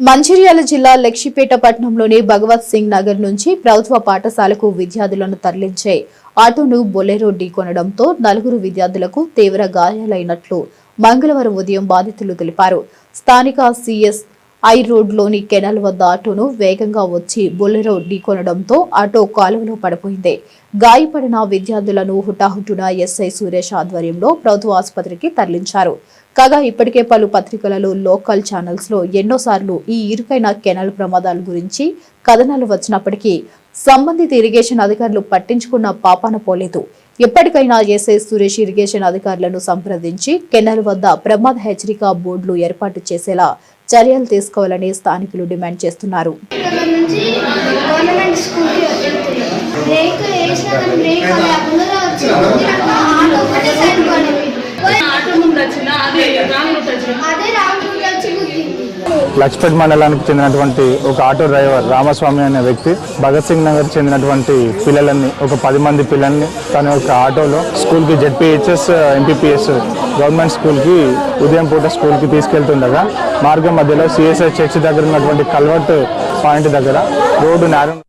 మంచిర్యాల జిల్లా లక్షిపేట పట్టణంలోని భగవత్ సింగ్ నగర్ నుంచి ప్రభుత్వ పాఠశాలకు విద్యార్థులను తరలించే ఆటోను బొలెరో ఢీకొనడంతో 4 విద్యార్థులకు తీవ్ర గాయాలైనట్లు మంగళవారం ఉదయం బాధితులు తెలిపారు. స్థానిక సిఎస్ ఐ రోడ్లోని కెనాల్ వద్ద ఆటోను వేగంగా వచ్చి బొలెరో ఢీకొనడంతో ఆటో కాలువలో పడిపోయింది. గాయపడిన విద్యార్థులను హుటాహుటిన ఎస్ఐ సురేష్ ఆధ్వర్యంలో ప్రభుత్వ ఆసుపత్రికి తరలించారు. కాగా ఇప్పటికే పలు పత్రికలలో లోకల్ ఛానల్స్ లో ఎన్నోసార్లు ఈ ఇరుకైన కెనాల్ ప్రమాదాల గురించి కథనాలు వచ్చినప్పటికీ సంబంధిత ఇరిగేషన్ అధికారులు పట్టించుకున్న పాపాన పోలేదు. ఎప్పటికైనా ఎస్ఐ సురేష్ ఇరిగేషన్ అధికారులను సంప్రదించి కెనాల్ వద్ద ప్రమాద హెచ్చరిక బోర్డులు ఏర్పాటు చేసేలా చర్యలు తీసుకోవాలని స్థానికులు డిమాండ్ చేస్తున్నారు. లక్ష్పేట్ మండలానికి చెందినటువంటి ఒక ఆటో డ్రైవర్ రామస్వామి అనే వ్యక్తి భగత్ సింగ్ నగర్ చెందినటువంటి పిల్లలని ఒక 10 మంది పిల్లల్ని తన యొక్క ఆటోలో స్కూల్కి జెడ్పీహెచ్ఎస్ ఎంపీపీఎస్ గవర్నమెంట్ స్కూల్కి ఉదయం పూట స్కూల్కి తీసుకెళ్తుండగా మార్గం మధ్యలో సిఎస్ఐ చర్చ్ దగ్గర ఉన్నటువంటి కల్వర్ట్ పాయింట్ దగ్గర రోడ్డు నేరం